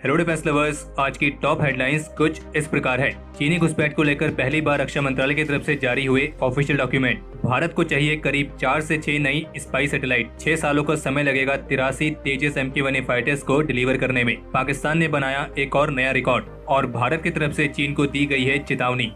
Hello defence lovers, आज की top headlines कुछ इस प्रकार है। चीनी घुसपैठ को लेकर पहली बार रक्षा मंत्रालय की तरफ से जारी हुए ऑफिशियल डॉक्यूमेंट। भारत को चाहिए करीब 4 से 6 नई स्पाई सैटेलाइट। 6 सालों का समय लगेगा 83 तेजस MK-1A फाइटर्स को डिलीवर करने में। पाकिस्तान ने बनाया एक और नया रिकॉर्ड और भारत की तरफ से चीन को दी गई है चेतावनी।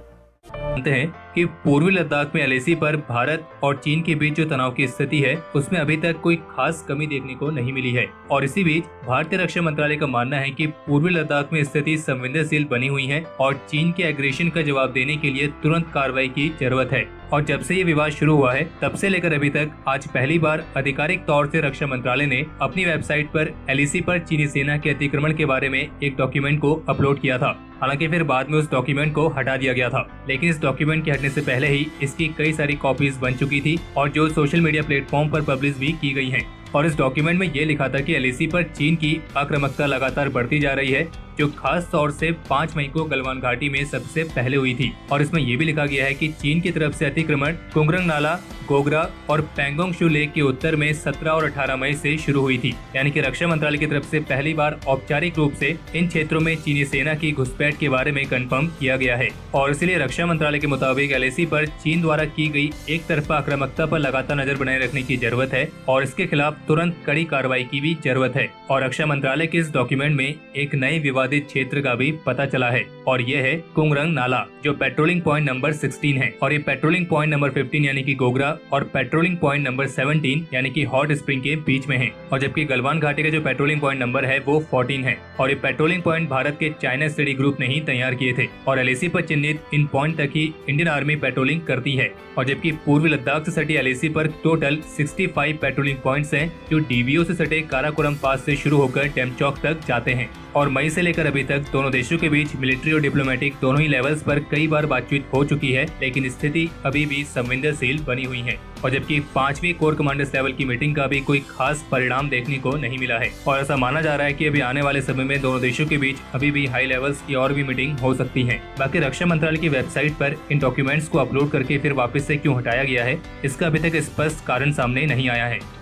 जानते हैं कि पूर्वी लद्दाख में LAC पर भारत और चीन के बीच जो तनाव की स्थिति है उसमें अभी तक कोई खास कमी देखने को नहीं मिली है। और इसी बीच भारतीय रक्षा मंत्रालय का मानना है कि पूर्वी लद्दाख में स्थिति संवेदनशील बनी हुई है और चीन के एग्रेशन का जवाब देने के लिए तुरंत कार्रवाई की जरूरत है। और जब से ये विवाद शुरू हुआ है तब से लेकर अभी तक आज पहली बार आधिकारिक तौर से रक्षा मंत्रालय ने अपनी वेबसाइट पर LAC पर चीनी सेना के अतिक्रमण के बारे में एक डॉक्यूमेंट को अपलोड किया था। हालांकि फिर बाद में उस डॉक्यूमेंट को हटा दिया गया था, लेकिन इस डॉक्यूमेंट के हटने से पहले ही इसकी कई सारी कॉपीज बन चुकी थी और जो सोशल मीडिया प्लेटफॉर्म पर पब्लिश भी की गई हैं। और इस डॉक्यूमेंट में ये लिखा था कि LAC पर चीन की आक्रामकता लगातार बढ़ती जा रही है, जो खास तौर से 5 मई को गलवान घाटी में सबसे पहले हुई थी। और इसमें यह भी लिखा गया है कि चीन की तरफ से अतिक्रमण कुंगरंग नाला, गोगरा और पैंगोंग शू लेक के उत्तर में 17 और 18 मई से शुरू हुई थी। यानी कि रक्षा मंत्रालय की तरफ से पहली बार औपचारिक रूप से इन क्षेत्रों में चीनी सेना की घुसपैठ के बारे में कंफर्म किया गया है। और इसलिए रक्षा मंत्रालय के मुताबिक LAC पर चीन द्वारा की गई एक तरफा आक्रामकता पर लगातार नजर बनाए रखने की जरूरत है और इसके खिलाफ तुरंत कड़ी कार्रवाई की भी जरूरत है। और रक्षा मंत्रालय के इस डॉक्यूमेंट में एक नए विवादित क्षेत्र का भी पता चला है और यह है कुंगरंग नाला, जो पेट्रोलिंग पॉइंट नंबर 16 है। और ये पेट्रोलिंग पॉइंट नंबर 15 यानी कि गोगरा और पेट्रोलिंग पॉइंट नंबर 17 यानी कि हॉट स्प्रिंग के बीच में है। और जबकि गलवान घाटी का जो पेट्रोलिंग पॉइंट नंबर है वो 14 है। और ये पेट्रोलिंग पॉइंट भारत के चाइना स्टडी ग्रुप ने ही तैयार किए थे और LAC पर चिन्हित इन पॉइंट तक ही इंडियन आर्मी पेट्रोलिंग करती है। और जबकि पूर्वी लद्दाख से सटी LAC पर टोटल 65 पेट्रोलिंग पॉइंट्स हैं, जो DVO से सटे काराकोरम पास से शुरू होकर डेमचौक तक जाते हैं। और मई से लेकर अभी तक दोनों देशों के बीच मिलिट्री और डिप्लोमेटिक दोनों ही लेवल्स पर कई बार बातचीत हो चुकी है, लेकिन स्थिति अभी भी संवेदनशील बनी हुई है। और जबकि 5वीं कोर कमांडर्स लेवल की मीटिंग का भी कोई खास परिणाम देखने को नहीं मिला है। और ऐसा माना जा रहा है कि अभी आने वाले समय में दोनों देशों के बीच अभी भी हाई लेवल्स की और भी मीटिंग हो सकती है। बाकी रक्षा मंत्रालय की वेबसाइट पर इन डॉक्यूमेंट्स को अपलोड करके फिर वापस से क्यों हटाया गया है, इसका अभी तक स्पष्ट कारण सामने नहीं आया है।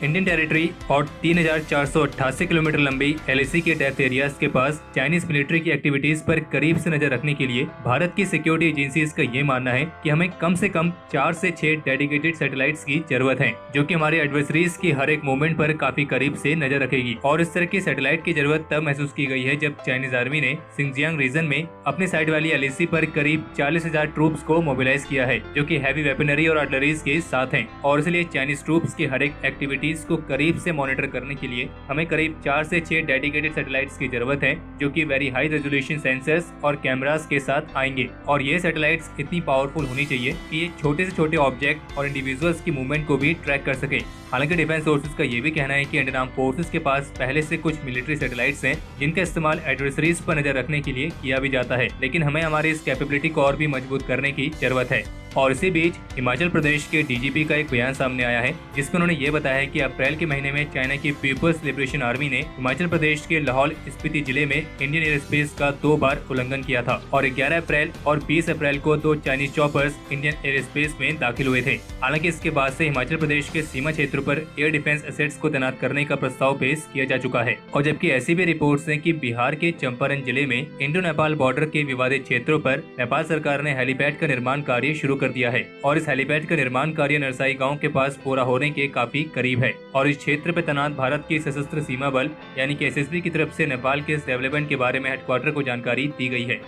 इंडियन टेरिटरी और 3488 किलोमीटर लंबी LAC के डेप्थ एरियाज के पास चाइनीज मिलिट्री की एक्टिविटीज पर करीब से नजर रखने के लिए भारत की सिक्योरिटी एजेंसीज का ये मानना है कि हमें कम से कम 4 से 6 डेडिकेटेड सैटेलाइट्स की जरूरत है, जो कि हमारे एडवर्सरीज की हर एक मूवमेंट पर काफी करीब से नजर रखेगी। और इस तरह की सैटेलाइट की जरूरत तब महसूस की गई है जब चाइनीज आर्मी ने सिंगजियांग रीजन में अपनी साइड वाली LAC पर करीब 40,000 ट्रूप्स को मोबिलाइज किया है, जो कि हैवी वेपनरी और आर्टिलरीज के साथ हैं। और इसलिए चाइनीज ट्रूप्स की हर एक एक्टिविटी को करीब से मॉनिटर करने के लिए हमें करीब 4 से 6 डेडिकेटेड सैटेलाइट्स की जरूरत है, जो कि वेरी हाई रेजोल्यूशन सेंसर्स और कैमरास के साथ आएंगे। और ये सैटेलाइट्स इतनी पावरफुल होनी चाहिए कि ये छोटे से छोटे ऑब्जेक्ट और इंडिविजुअल्स की मूवमेंट को भी ट्रैक कर सके। हालांकि डिफेंस सोर्सेज का ये भी कहना है कि इंडियन आर्म फोर्सेज के पास पहले से कुछ मिलिट्री सैटेलाइट्स हैं, जिनका इस्तेमाल एडवर्सरीज पर नजर रखने के लिए किया भी जाता है, लेकिन हमें हमारी इस कैपेबिलिटी को और भी मजबूत करने की जरूरत है। और इसी बीच हिमाचल प्रदेश के DGP का एक बयान सामने आया है, जिसमें उन्होंने ये बताया है कि अप्रैल के महीने में चाइना की पीपल्स लिबरेशन आर्मी ने हिमाचल प्रदेश के लाहौल स्पीति जिले में इंडियन एयर स्पेस का 2 बार उल्लंघन किया था। और 11 अप्रैल और 20 अप्रैल को 2 Chinese choppers Indian air space में दाखिल हुए थे। हालांकि इसके बाद से हिमाचल प्रदेश के सीमा क्षेत्रों पर एयर डिफेंस एसेट्स को तैनात करने का प्रस्ताव पेश किया जा चुका है। और जबकि ऐसी भी रिपोर्ट्स हैं कि बिहार के चंपारण जिले में इंडो नेपाल बॉर्डर के विवादित क्षेत्रों पर नेपाल सरकार ने हेलीपैड का निर्माण कार्य शुरू कर दिया है। और इस हेलीपैड का निर्माण कार्य नरसाई गांव के पास पूरा होने के काफी करीब है। और इस क्षेत्र पर तैनात भारत की सशस्त्र सीमा बल यानी कि SSB की तरफ से नेपाल के इस डेवलपमेंट के बारे में हेडक्वार्टर को जानकारी दी गई है।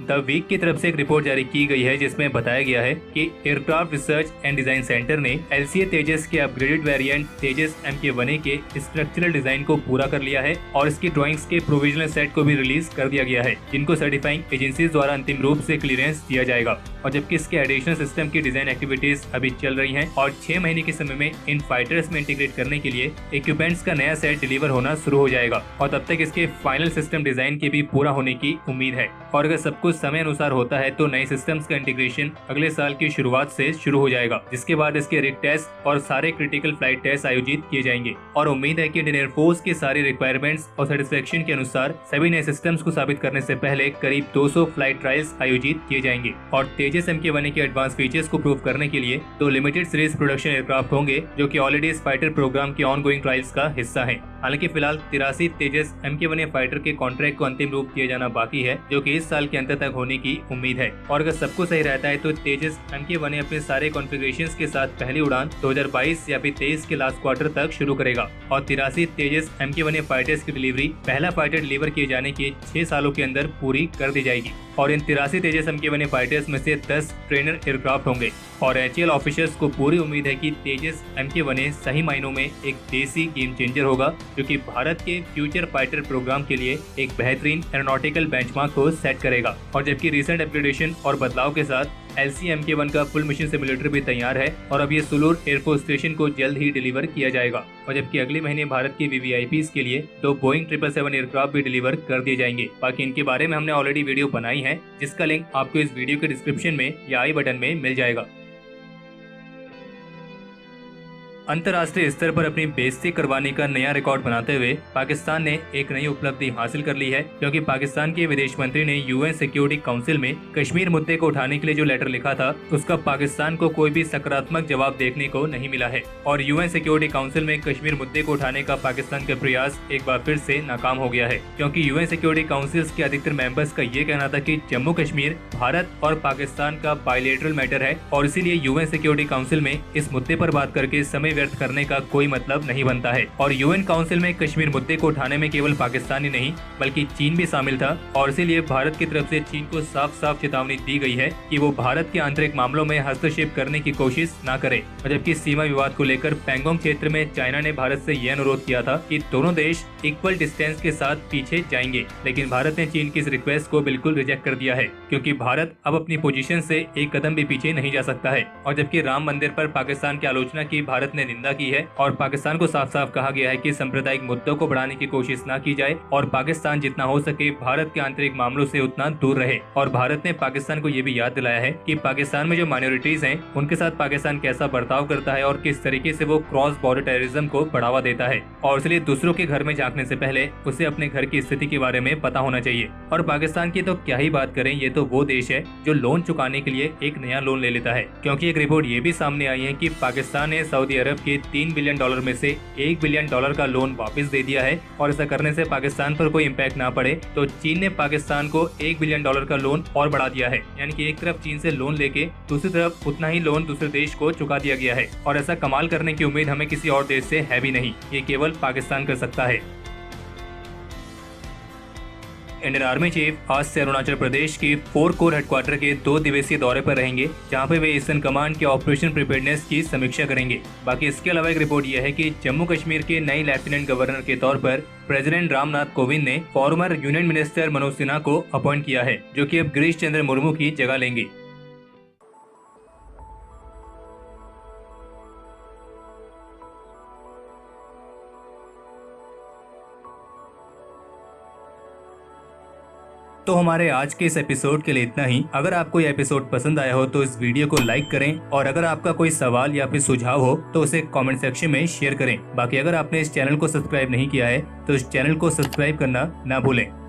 द वीक की तरफ से एक रिपोर्ट जारी की गई है, जिसमें बताया गया है कि aircraft research and design centre ने LCA तेजस के अपग्रेडेड वेरिएंट तेजस MK-1A के स्ट्रक्चरल डिजाइन को पूरा कर लिया है और इसकी ड्राइंग्स के प्रोविजनल सेट को भी रिलीज कर दिया गया है, जिनको सर्टिफाइंग एजेंसीज द्वारा अंतिम रूप से क्लियरेंस दिया जाएगा। और जबकि इसके एडिशनल सिस्टम की डिजाइन एक्टिविटीज अभी चल रही हैं और 6 महीने के समय में इन फाइटर्स में इंटीग्रेट करने के लिए इक्विपमेंट्स का नया सेट डिलीवर होना शुरू हो जाएगा और तब तक इसके फाइनल सिस्टम डिजाइन के भी पूरा होने की उम्मीद है। और अगर सब कुछ समय अनुसार होता है तो नए सिस्टम्स का इंटीग्रेशन अगले साल की शुरुआत से शुरू हो जाएगा, जिसके बाद इसके रिग टेस्ट और सारे क्रिटिकल फ्लाइट टेस्ट आयोजित किए जाएंगे। और उम्मीद है कि इंडियन एयरफोर्स के सारे रिक्वायरमेंट्स और सेटिस्फेक्शन के अनुसार सभी नए सिस्टम्स को साबित करने से पहले करीब 200 फ्लाइट ट्रायल्स आयोजित किए जाएंगे। और तेजस MK-1A के एडवांस फीचर्स को प्रूव करने के लिए 2 लिमिटेड सीरीज प्रोडक्शन एयरक्राफ्ट होंगे, जो कि ऑलरेडी इस फाइटर प्रोग्राम के ऑनगोइंग ट्रायल्स का हिस्सा है। हालांकि फिलहाल 83 तेजस MK-1A फाइटर के कॉन्ट्रैक्ट को अंतिम रूप दिया जाना बाकी है, जो कि इस साल के अंत तक होने की उम्मीद है। और अगर सब कुछ सही रहता है तो तेजस MK-1A अपने सारे कॉन्फ़िगरेशंस के साथ पहली उड़ान 2022 या फिर 23 के लास्ट क्वार्टर तक शुरू करेगा। और 83 तेजस MK-1A फाइटर्स की डिलीवरी पहला फाइटर डिलीवर किए जाने के 6 सालों के अंदर पूरी कर दी जाएगी। और इन 83 तेजस MK-1A फाइटर्स में से 10 ट्रेनर एयरक्राफ्ट होंगे। और HAL ऑफिसर्स को पूरी उम्मीद है कि तेजस MK-1A सही मायनों में एक देसी गेम चेंजर होगा, जो कि भारत के फ्यूचर फाइटर प्रोग्राम के लिए एक बेहतरीन एरोनॉटिकल बेंचमार्क को सेट करेगा। और जबकि रिसेंट अपग्रेडेशन और बदलाव के साथ LC MK-1 का फुल मिशन सिमुलेटर भी तैयार है और अब ये सुलूर एयरफोर्स स्टेशन को जल्द ही डिलीवर किया जाएगा। और जबकि अगले महीने भारत के VVIPs के लिए 2 बोइंग 777 एयरक्राफ्ट भी डिलीवर कर दिए जाएंगे। बाकी इनके बारे में हमने ऑलरेडी वीडियो बनाई है, जिसका लिंक आपको इस वीडियो के डिस्क्रिप्शन में या आई बटन में मिल जाएगा। अंतर्राष्ट्रीय स्तर पर अपनी बेइज्जती करवाने का नया रिकॉर्ड बनाते हुए पाकिस्तान ने एक नई उपलब्धि हासिल कर ली है, क्योंकि पाकिस्तान के विदेश मंत्री ने UN सिक्योरिटी काउंसिल में कश्मीर मुद्दे को उठाने के लिए जो लेटर लिखा था, उसका पाकिस्तान को कोई भी सकारात्मक जवाब देखने को नहीं मिला है। और UN सिक्योरिटी काउंसिल में कश्मीर मुद्दे को उठाने का पाकिस्तान का प्रयास एक बार फिर से नाकाम हो गया है, क्योंकि UN सिक्योरिटी काउंसिल के अधिकतर मेंबर्स का ये कहना था कि जम्मू कश्मीर भारत और पाकिस्तान का बायलैटरल मैटर है और इसीलिए UN सिक्योरिटी काउंसिल में इस मुद्दे पर बात करके समय व्यर्थ करने का कोई मतलब नहीं बनता है। और UN काउंसिल में कश्मीर मुद्दे को उठाने में केवल पाकिस्तान ही नहीं बल्कि चीन भी शामिल था और इसीलिए भारत की तरफ से चीन को साफ साफ चेतावनी दी गई है कि वो भारत के आंतरिक मामलों में हस्तक्षेप करने की कोशिश न करे। और जबकि सीमा विवाद को लेकर पैंगोंग क्षेत्र में चाइना ने भारत से यह अनुरोध किया था कि दोनों देश इक्वल डिस्टेंस के साथ पीछे जाएंगे, लेकिन भारत ने चीन की इस रिक्वेस्ट को बिल्कुल रिजेक्ट कर दिया है, क्योंकि भारत अब अपनी पोजीशन से एक कदम भी पीछे नहीं जा सकता है। और जबकि राम मंदिर पर पाकिस्तान की आलोचना की भारत ने निंदा की है और पाकिस्तान को साफ साफ कहा गया है कि सांप्रदायिक मुद्दों को बढ़ाने की कोशिश न की जाए और पाकिस्तान जितना हो सके भारत के आंतरिक मामलों से उतना दूर रहे। और भारत ने पाकिस्तान को ये भी याद दिलाया है कि पाकिस्तान में जो माइनॉरिटीज हैं उनके साथ पाकिस्तान कैसा बर्ताव करता है और किस तरीके से वो क्रॉस बॉर्डर टेररिज्म को बढ़ावा देता है। और इसलिए दूसरों के घर में झांकने से पहले उसे अपने घर की स्थिति के बारे में पता होना चाहिए। और पाकिस्तान की तो क्या ही बात करें, ये तो वो देश है जो लोन चुकाने के लिए एक नया लोन ले लेता है, क्योंकि एक रिपोर्ट ये भी सामने आई है कि पाकिस्तान ने सऊदी अरब के $3 बिलियन में से $1 बिलियन का लोन वापस दे दिया है। और ऐसा करने से पाकिस्तान पर कोई इम्पैक्ट ना पड़े तो चीन ने पाकिस्तान को $1 बिलियन का लोन और बढ़ा दिया है, यानी कि एक तरफ चीन से लोन लेके दूसरी तरफ उतना ही लोन दूसरे देश को चुका दिया गया है। और ऐसा कमाल करने की उम्मीद हमें किसी और देश से है भी नहीं, ये केवल पाकिस्तान कर सकता है। इंडियन आर्मी चीफ आज से अरुणाचल प्रदेश की 4 कोर हेडक्वार्टर के 2 दिवसीय दौरे पर रहेंगे, जहां पे वे ईस्टर्न कमांड के ऑपरेशन प्रिपेयर्डनेस की समीक्षा करेंगे। बाकी इसके अलावा एक रिपोर्ट यह है कि जम्मू कश्मीर के नए लेफ्टिनेंट गवर्नर के तौर पर प्रेसिडेंट रामनाथ कोविंद ने former union minister Manoj Sinha को अपॉइंट किया है, जो कि अब गिरीश चंद्र मुर्मू की जगह लेंगे। तो हमारे आज के इस एपिसोड के लिए इतना ही। अगर आपको यह एपिसोड पसंद आया हो तो इस वीडियो को लाइक करें और अगर आपका कोई सवाल या फिर सुझाव हो तो उसे कमेंट सेक्शन में शेयर करें। बाकी अगर आपने इस चैनल को सब्सक्राइब नहीं किया है तो इस चैनल को सब्सक्राइब करना ना भूलें।